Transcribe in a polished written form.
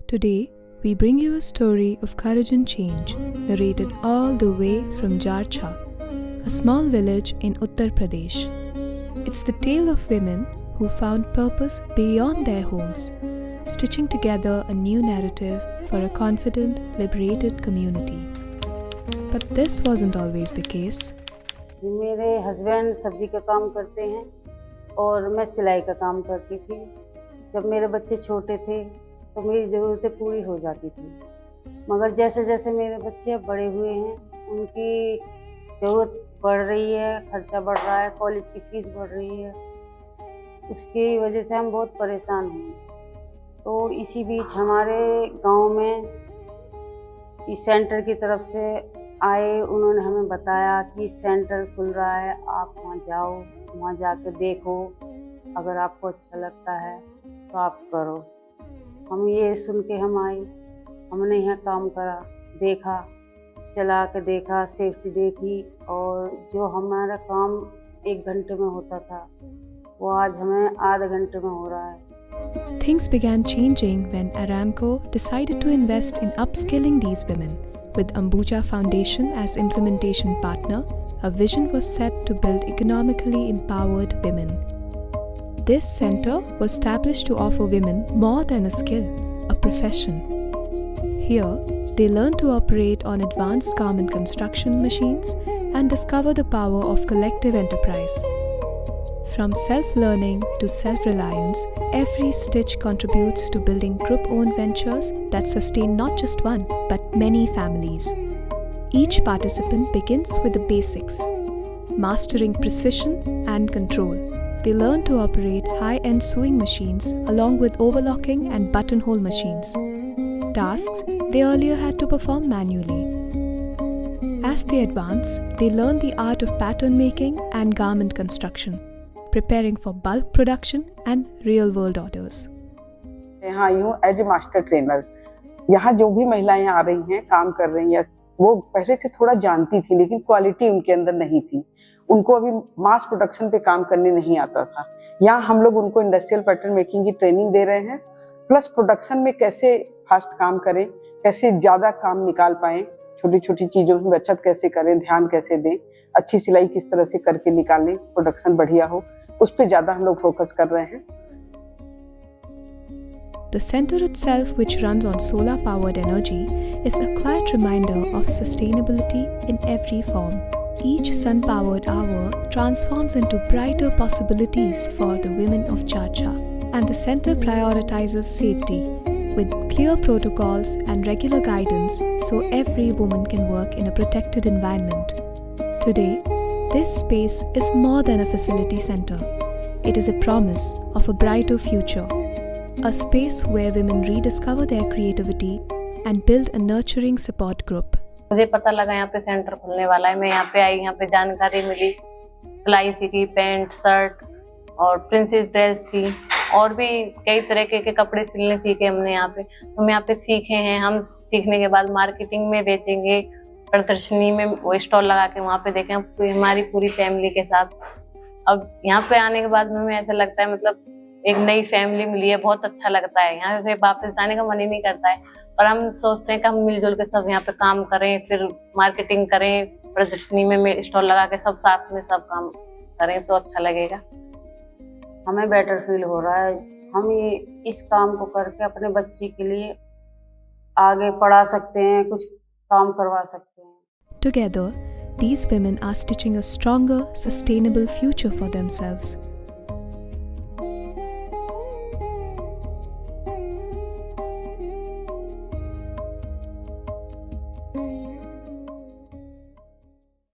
Today, we bring you a story of courage and change, narrated all the way from Jarcha, a small village in Uttar Pradesh. It's the tale of women who found purpose beyond their homes, stitching together a new narrative for a confident, liberated community. But this wasn't always the case. मेरे husband सब्जी का काम करते हैं और मैं सिलाई का काम करती थी। जब मेरे बच्चे छोटे थे तो मेरी ज़रूरतें पूरी हो जाती थी, मगर जैसे जैसे मेरे बच्चे बड़े हुए हैं उनकी ज़रूरत बढ़ रही है, खर्चा बढ़ रहा है, कॉलेज की फ़ीस बढ़ रही है, उसकी वजह से हम बहुत परेशान हैं। तो इसी बीच हमारे गांव में इस सेंटर की तरफ से आए, उन्होंने हमें बताया कि सेंटर खुल रहा है, आप वहाँ जाओ, वहाँ जाके देखो, अगर आपको अच्छा लगता है तो आप करो। हम ये सुन के हम आए, हमने यहाँ काम करा, देखा, चला के देखा, सेफ्टी देखी, और जो हमारा काम 1 घंटे में होता था वो आज हमें आधे घंटे में हो रहा है। Things began changing when Aramco decided to invest in upskilling these women. With Ambuja Foundation as implementation partner, a vision was set to build economically empowered women. This center was established to offer women more than a skill, a profession. Here, they learn to operate on advanced garment construction machines and discover the power of collective enterprise. From self-learning to self-reliance, every stitch contributes to building group-owned ventures that sustain not just one, but many families. Each participant begins with the basics, mastering precision and control. They learn to operate high-end sewing machines along with overlocking and buttonhole machines, tasks they earlier had to perform manually. As they advance, they learn the art of pattern making and garment construction, preparing for bulk production and real-world orders. यहाँ यूँ as a master trainer, यहाँ जो भी महिलाएं आ रही हैं, काम कर रही हैं, वो पहले से थोड़ा जानती थी, लेकिन क्वालिटी उनके अंदर नहीं थी। उनको अभी मास प्रोडक्शन पे काम करने नहीं आता था। यहाँ हम लोग उनको इंडस्ट्रियल पैटर्न मेकिंग की ट्रेनिंग दे रहे हैं, प्लस प्रोडक्शन में कैसे फास्ट काम करें, कैसे ज़्यादा काम निकाल पाएँ, छोटी छोटी चीज़ों की बचत कैसे करें, ध्यान कैसे दें, अच्छी सिलाई किस तरह से करके निकालें, प्रोडक्शन बढ़िया हो, उस पर ज़्यादा हम लोग फोकस कर रहे हैं। The center itself, which runs on solar-powered energy, is a quiet reminder of sustainability in every form. Each sun-powered hour transforms into brighter possibilities for the women of Jarcha, and the center prioritizes safety with clear protocols and regular guidance so every woman can work in a protected environment. Today, this space is more than a facility center. It is a promise of a brighter future, a space where women rediscover their creativity and build a nurturing support group. मुझे पता लगा यहाँ पे centre खुलने वाला है, मैं यहाँ पे आई, यहाँ पे जानकारी मिली, सिलाई सीखी, पैंट, शर्ट और प्रिंसेस ड्रेस थी, और भी कई तरह के कपड़े सिलने सीखे हमने यहाँ पे। हम यहाँ पे सीखे हैं, हम सीखने के बाद मार्केटिंग में बेचेंगे, प्रदर्शनी में वो स्टॉल लगा के वहाँ पे देखें हमारी पूरी फैमिली के साथ। अब यहाँ पे आने के बाद हमें ऐसा लगता है मतलब एक नई फैमिली मिली है, बहुत अच्छा लगता है। यहाँ से वापस जाने का मन ही नहीं करता है, और हम सोचते हैं कि हम मिलजुल के सब यहाँ पे काम करें, फिर मार्केटिंग करें, प्रदर्शनी में स्टॉल लगा के सब साथ में सब काम करें तो अच्छा लगेगा। हमें बेटर फील हो रहा है, हम ये इस काम को करके अपने बच्चे के लिए आगे पढ़ा सकते हैं, कुछ काम करवा सकते हैं। Together, these women are stitching a stronger, sustainable future for themselves.